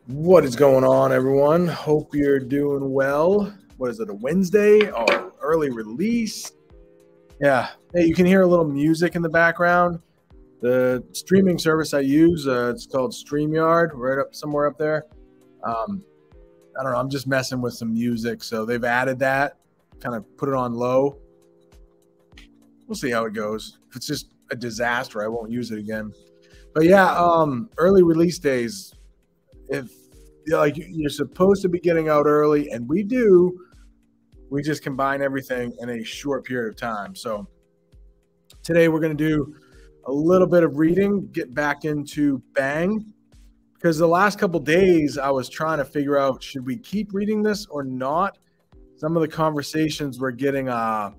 What is going on, everyone? Hope you're doing well. What is it, a Wednesday? Oh, early release. Yeah. Hey, you can hear a little music in the background. The streaming service I use, it's called StreamYard, right up somewhere up there. Um, I don't know. I'm just messing with some music, so they've added that. Kind of put it on low. We'll see how it goes. If it's just a disaster, I won't use it again. But yeah, early release days. If like you're supposed to be getting out early, and we do, we just combine everything in a short period of time. So today we're going to do a little bit of reading, get back into Bang, because the last couple days I was trying to figure out, should we keep reading this or not? Some of the conversations were getting a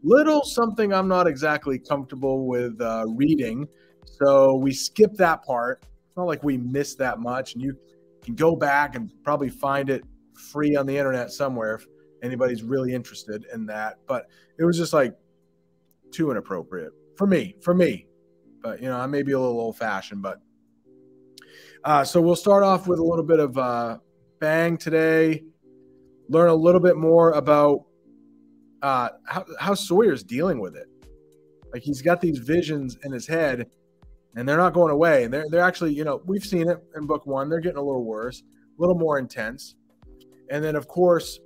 little something I'm not exactly comfortable with reading. So we skipped that part. It's not like we missed that much. And you can go back and probably find it free on the internet somewhere if anybody's really interested in that. But it was just like too inappropriate for me. But, I may be a little old fashioned, but so we'll start off with a little bit of Bang today, learn a little bit more about how Sawyer's dealing with it. Like, he's got these visions in his head, and they're not going away. And they're actually, we've seen it in book one. They're getting a little worse, a little more intense. And then, of course,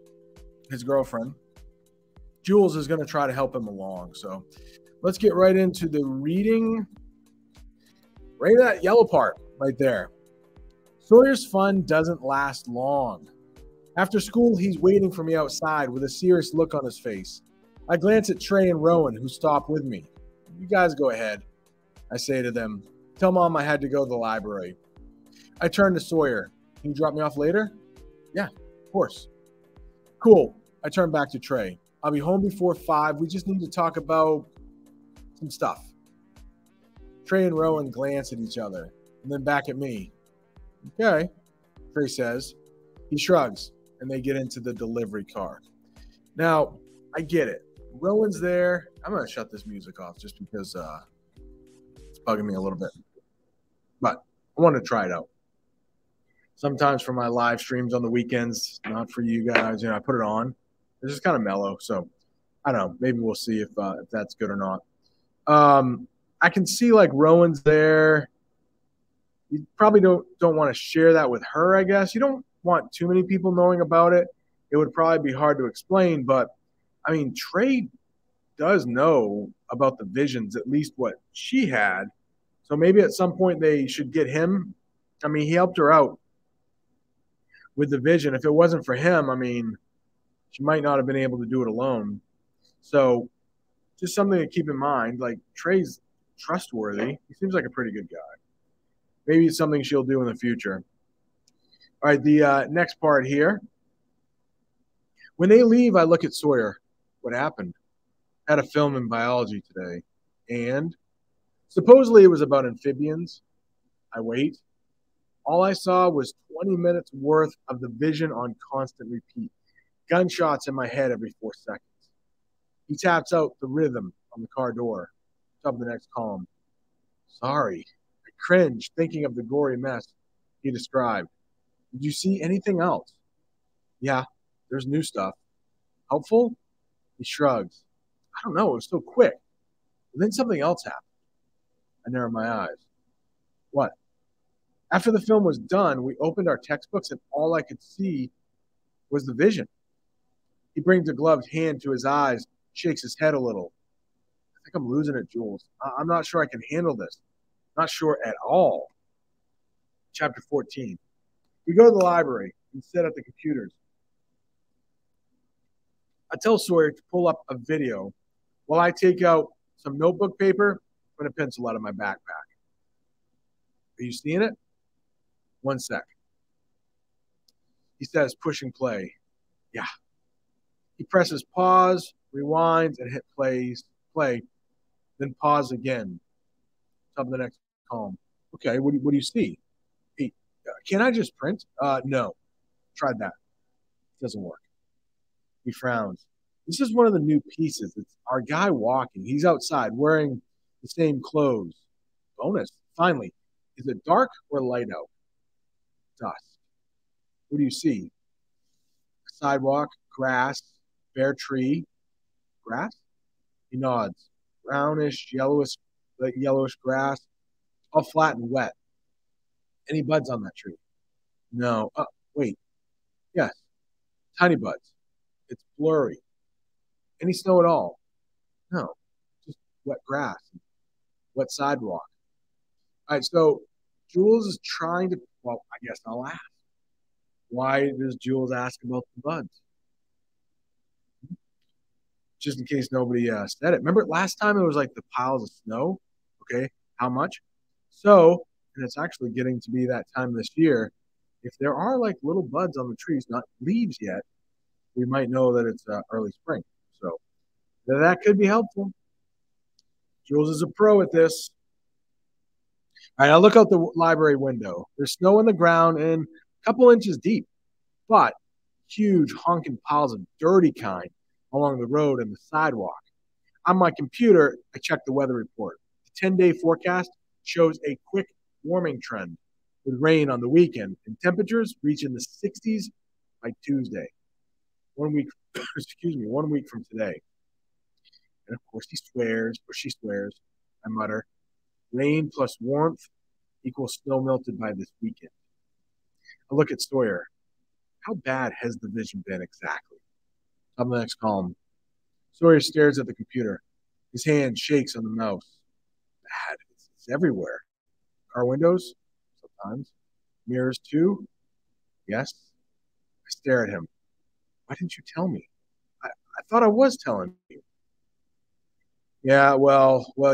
his girlfriend, Jules, is going to try to help him along. So let's get right into the reading. Right at that yellow part right there. Sawyer's fun doesn't last long. After school, he's waiting for me outside with a serious look on his face. I glance at Trey and Rowan, who stop with me. You guys go ahead, I say to them. Tell Mom I had to go to the library. I turn to Sawyer. Can you drop me off later? Yeah, of course. Cool. I turn back to Trey. I'll be home before 5. We just need to talk about some stuff. Trey and Rowan glance at each other and then back at me. Okay, Trey says. He shrugs, and they get into the delivery car. Now, I get it. Rowan's there. I'm going to shut this music off just because it's bugging me a little bit. But I want to try it out. Sometimes for my live streams on the weekends, not for you guys, I put it on. It's just kind of mellow. So, I don't know. Maybe we'll see if that's good or not. I can see, like, Rowan's there. You probably don't want to share that with her, I guess. You don't want too many people knowing about it. It would probably be hard to explain, but I mean, Trey does know about the visions, at least what she had. So maybe at some point they should get him. I mean, he helped her out with the vision. If it wasn't for him, I mean, she might not have been able to do it alone. So just something to keep in mind. Like, Trey's trustworthy. He seems like a pretty good guy. Maybe it's something she'll do in the future. All right, the next part here. When they leave, I look at Sawyer. What happened? Had a film in biology today. And supposedly it was about amphibians. I wait. All I saw was 20 minutes worth of the vision on constant repeat. Gunshots in my head every 4 seconds. He taps out the rhythm on the car door. Top of the next column. Sorry. I cringe thinking of the gory mess he described. Did you see anything else? Yeah, there's new stuff. Helpful? He shrugs. I don't know. It was so quick. And then something else happened. I narrow my eyes. What? After the film was done, we opened our textbooks and all I could see was the vision. He brings a gloved hand to his eyes, shakes his head a little. I think I'm losing it, Jules. I'm not sure I can handle this. Not sure at all. Chapter 14. We go to the library and sit at the computers. I tell Sawyer to pull up a video while I take out some notebook paper and a pencil out of my backpack. Are you seeing it? 1 sec. He says, pushing play. Yeah. He presses pause, rewinds, and hit play, then pause again. Top of the next column. Okay, what do you see? Hey, can I just print? No. Tried that. It doesn't work. He frowns. This is one of the new pieces. It's our guy walking. He's outside wearing the same clothes. Bonus. Finally, is it dark or light out? Dusk. What do you see? Sidewalk, grass, bare tree, grass? He nods. Brownish, yellowish grass, all flat and wet. Any buds on that tree? No. Wait. Yes. Tiny buds. It's blurry. Any snow at all? No. Just wet grass, wet sidewalk. All right. So Jules is trying to. Well, I guess I'll ask. Why does Jules ask about the buds? Just in case nobody said it. Remember last time it was like the piles of snow? Okay. How much? So, and it's actually getting to be that time this year. If there are like little buds on the trees, not leaves yet, we might know that it's early spring. So that could be helpful. Jules is a pro at this. All right, I'll look out the library window. There's snow on the ground and a couple inches deep, but huge honking piles of dirty kind along the road and the sidewalk. On my computer, I checked the weather report. The 10-day forecast shows a quick warming trend with rain on the weekend and temperatures reaching the 60s by Tuesday. 1 week, 1 week from today. And of course, he swears, or she swears, I mutter, rain plus warmth equals snow melted by this weekend. I look at Sawyer. How bad has the vision been exactly? Top of the next column. Sawyer stares at the computer. His hand shakes on the mouse. Bad. It's everywhere. Car windows? Sometimes. Mirrors too? Yes. I stare at him. Why didn't you tell me? I thought I was telling you. Yeah,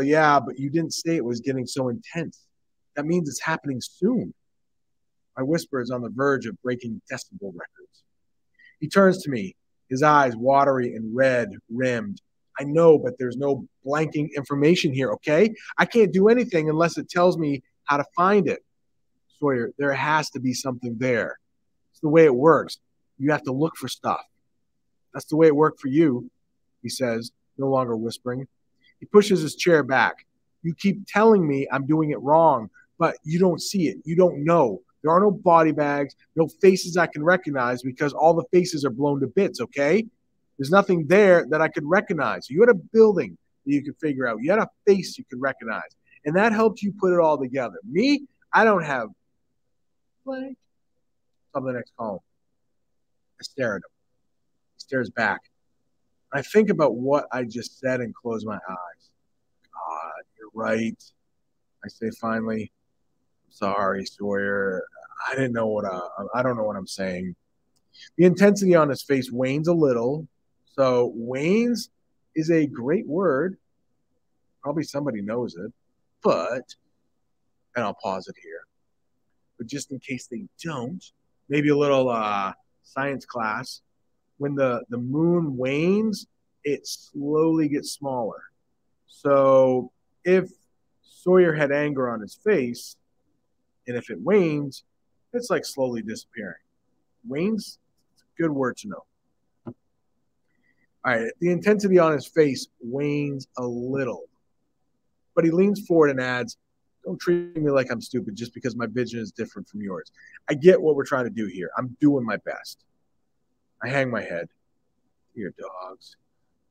yeah, but you didn't say it was getting so intense. That means it's happening soon. My whisper is on the verge of breaking decibel records. He turns to me, his eyes watery and red rimmed. I know, but there's no blanking information here, okay? I can't do anything unless it tells me how to find it. Sawyer, there has to be something there. It's the way it works. You have to look for stuff. That's the way it worked for you, he says, no longer whispering. He pushes his chair back. You keep telling me I'm doing it wrong, but you don't see it. You don't know. There are no body bags, no faces I can recognize because all the faces are blown to bits, okay? There's nothing there that I could recognize. You had a building that you could figure out. You had a face you could recognize. And that helped you put it all together. Me, I don't have blank. Top of the next column. I stare at him. He stares back. I think about what I just said and close my eyes. God, you're right. I say finally. I'm sorry, Sawyer. I don't know what I'm saying. The intensity on his face wanes a little. So wanes is a great word. Probably somebody knows it. But, and I'll pause it here. But just in case they don't, maybe a little science class. When the moon wanes, it slowly gets smaller. So if Sawyer had anger on his face, and if it wanes, it's like slowly disappearing. Wanes, it's a good word to know. All right, the intensity on his face wanes a little. But he leans forward and adds, don't treat me like I'm stupid just because my vision is different from yours. I get what we're trying to do here. I'm doing my best. I hang my head. Dear dogs.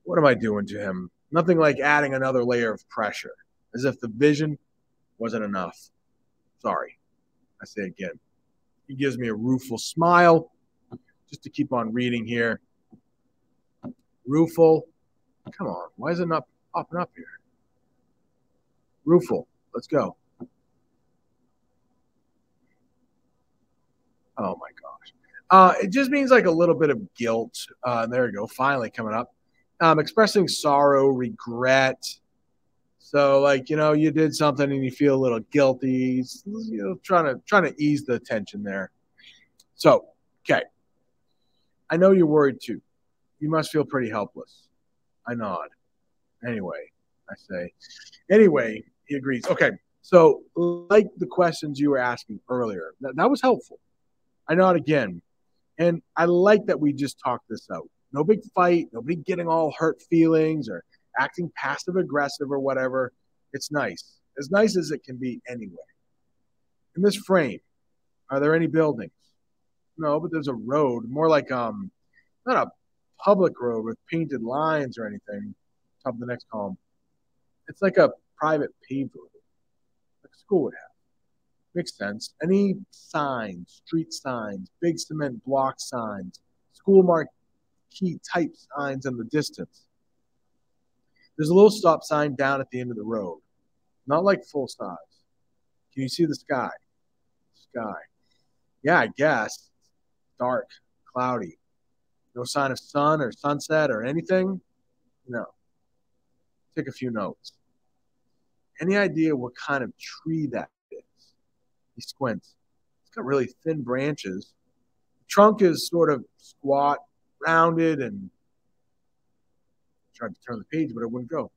What am I doing to him? Nothing like adding another layer of pressure, as if the vision wasn't enough. Sorry. I say again. He gives me a rueful smile, just to keep on reading here. Rueful. Come on. Why is it not popping up here? Rueful. Let's go. Oh, my gosh. It just means like a little bit of guilt. There we go. Finally coming up. Expressing sorrow, regret. So, like, you did something and you feel a little guilty. Trying to ease the tension there. So, okay. I know you're worried too. You must feel pretty helpless. I nod. Anyway, I say. Anyway, he agrees. Okay. So, like the questions you were asking earlier, that was helpful. I nod again. And I like that we just talked this out. No big fight, nobody getting all hurt feelings or acting passive aggressive or whatever. It's nice. As nice as it can be anyway. In this frame, are there any buildings? No, but there's a road, more like not a public road with painted lines or anything. Top of the next column. It's like a private paved road, like a school would have. Makes sense. Any signs, street signs, big cement block signs, school marquee type signs in the distance. There's a little stop sign down at the end of the road, not like full size. Can you see the sky? Sky. Yeah, I guess. Dark, cloudy. No sign of sun or sunset or anything? No. Take a few notes. Any idea what kind of tree that is? He squints. It's got really thin branches. The trunk is sort of squat, rounded, and tried to turn the page, but it wouldn't go.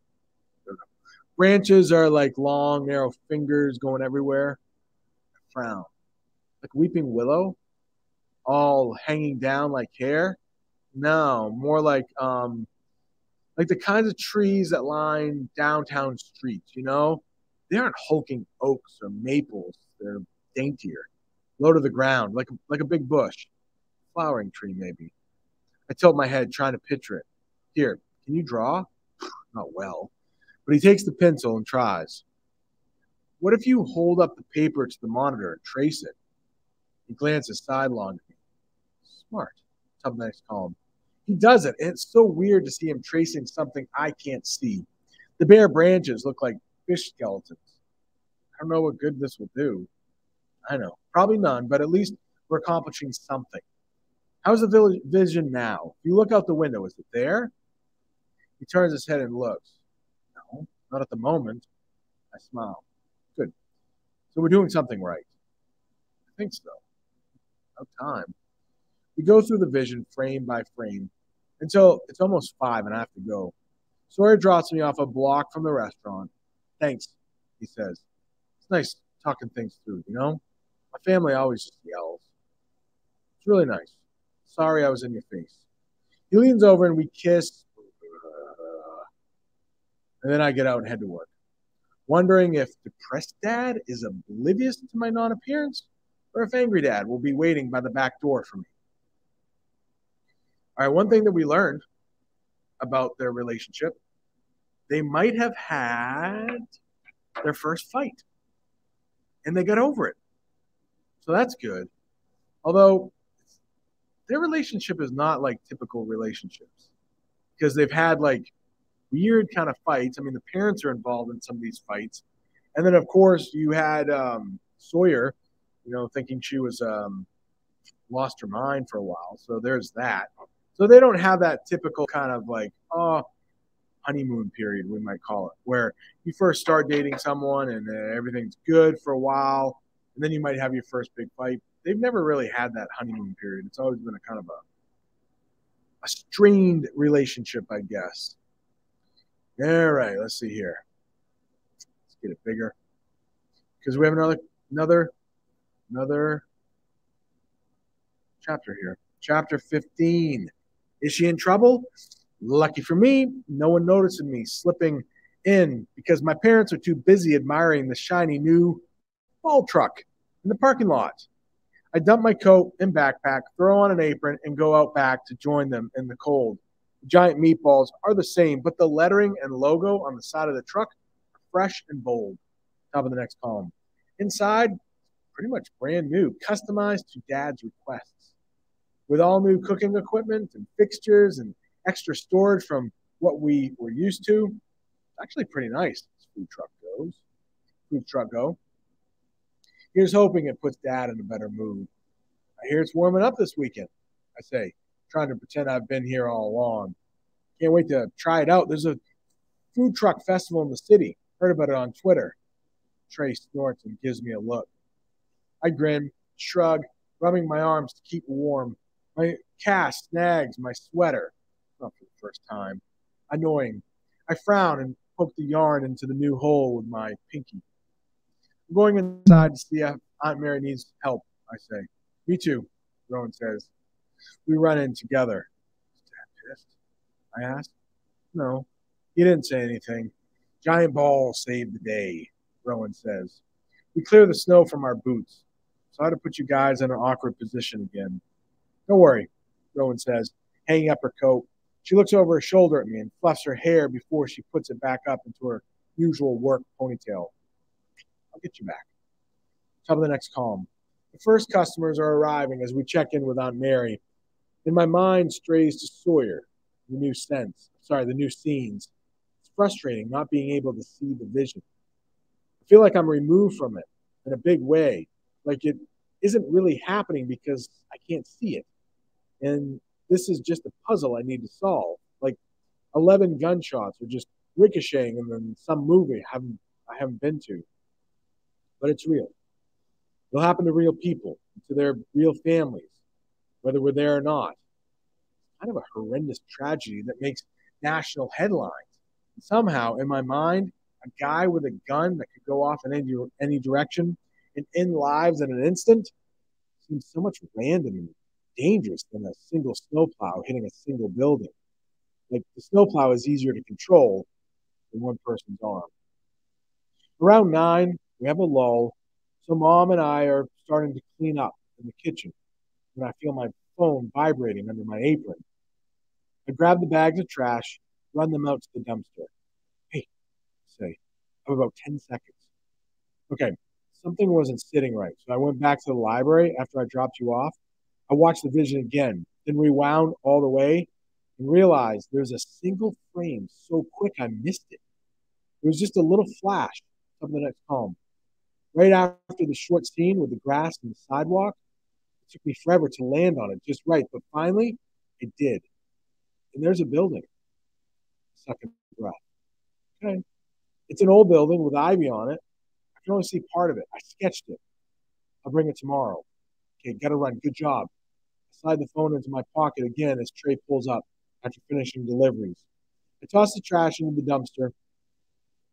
Branches are like long, narrow fingers going everywhere. I frown. Like weeping willow, all hanging down like hair. No, more like the kinds of trees that line downtown streets, you know? They aren't hulking oaks or maples. They're daintier, low to the ground, like a big bush. Flowering tree, maybe. I tilt my head, trying to picture it. Here, can you draw? Not well. But he takes the pencil and tries. What if you hold up the paper to the monitor and trace it? He glances sidelong at me. Smart. Top of the next column. He does it, and it's so weird to see him tracing something I can't see. The bare branches look like fish skeletons. I don't know what good this will do. I know. Probably none, but at least we're accomplishing something. How's the vision now? If you look out the window, is it there? He turns his head and looks. No, not at the moment. I smile. Good. So we're doing something right. I think so. No time. We go through the vision frame by frame until it's almost 5 and I have to go. Sawyer drops me off a block from the restaurant. Thanks, he says. It's nice talking things through, you know? My family always just yells. It's really nice. Sorry I was in your face. He leans over and we kiss. And then I get out and head to work, wondering if depressed dad is oblivious to my non-appearance or if angry dad will be waiting by the back door for me. All right, one thing that we learned about their relationship, they might have had their first fight and they got over it. So that's good. Although their relationship is not like typical relationships because they've had like weird kind of fights. I mean, the parents are involved in some of these fights. And then, of course, you had Sawyer, you know, thinking she was lost her mind for a while. So there's that. So they don't have that typical kind of like, honeymoon period, we might call it, where you first start dating someone and everything's good for a while. And then you might have your first big fight. They've never really had that honeymoon period. It's always been a kind of a strained relationship, I guess. All right, let's see here. Let's get it bigger because we have another chapter here. Chapter 15. Is she in trouble? Lucky for me, no one noticed me slipping in because my parents are too busy admiring the shiny new ball truck in the parking lot. I dump my coat and backpack, throw on an apron, and go out back to join them in the cold. The giant meatballs are the same, but the lettering and logo on the side of the truck are fresh and bold. Top of the next column. Inside, pretty much brand new, customized to Dad's requests. With all new cooking equipment and fixtures and extra storage from what we were used to. It's actually pretty nice, this food truck go. Here's hoping it puts Dad in a better mood. I hear it's warming up this weekend, I say, trying to pretend I've been here all along. Can't wait to try it out. There's a food truck festival in the city. Heard about it on Twitter. Trey snorts and gives me a look. I grin, shrug, rubbing my arms to keep warm. My cast snags my sweater. Not for the first time. Annoying. I frown and poke the yarn into the new hole with my pinky. I'm going inside to see if Aunt Mary needs help, I say. Me too, Rowan says. We run in together. Is Dad pissed? I ask. No, he didn't say anything. Giant ball saved the day, Rowan says. We clear the snow from our boots. So I had to put you guys in an awkward position again. Don't worry, Rowan says, hanging up her coat. She looks over her shoulder at me and fluffs her hair before she puts it back up into her usual work ponytail. I'll get you back. Top of the next column. The first customers are arriving as we check in with Aunt Mary. And my mind strays to Sawyer, the new scenes. It's frustrating not being able to see the vision. I feel like I'm removed from it in a big way, like it isn't really happening because I can't see it. And this is just a puzzle I need to solve. Like 11 gunshots are just ricocheting in some movie I haven't been to. But it's real. It'll happen to real people, to their real families, whether we're there or not. Kind of a horrendous tragedy that makes national headlines. And somehow, in my mind, a guy with a gun that could go off in any direction and end lives in an instant seems so much random and dangerous than a single snowplow hitting a single building. Like the snowplow is easier to control than one person's arm. Around 9, we have a lull, so Mom and I are starting to clean up in the kitchen when I feel my phone vibrating under my apron. I grab the bags of trash, run them out to the dumpster. Hey, say, I have about 10 seconds. Okay, something wasn't sitting right, so I went back to the library after I dropped you off. I watched the vision again, then rewound all the way and realized there's a single frame so quick I missed it. It was just a little flash of the next column. Right after the short scene with the grass and the sidewalk, it took me forever to land on it just right, but finally, it did. And there's a building. Second breath. Okay. It's an old building with ivy on it. I can only see part of it. I sketched it. I'll bring it tomorrow. Okay, gotta run. Good job. I slide the phone into my pocket again as Trey pulls up after finishing deliveries. I toss the trash into the dumpster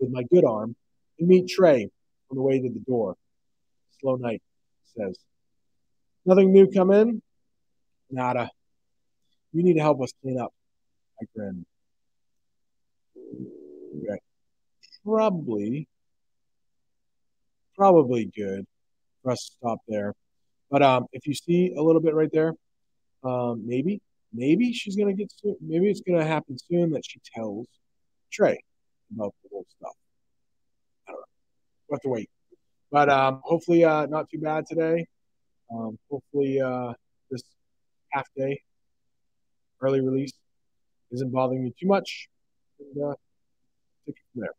with my good arm and meet Trey on the way to the door. Slow night, he says. Nothing new come in? Nada. You need to help us clean up. I grin. Okay. Probably good for us to stop there. But if you see a little bit right there, maybe she's gonna get soon. Maybe it's gonna happen soon that she tells Trey about the whole stuff. I don't know. We'll have to wait. But hopefully, not too bad today. Hopefully, this half day early release isn't bothering me too much. And take it from there.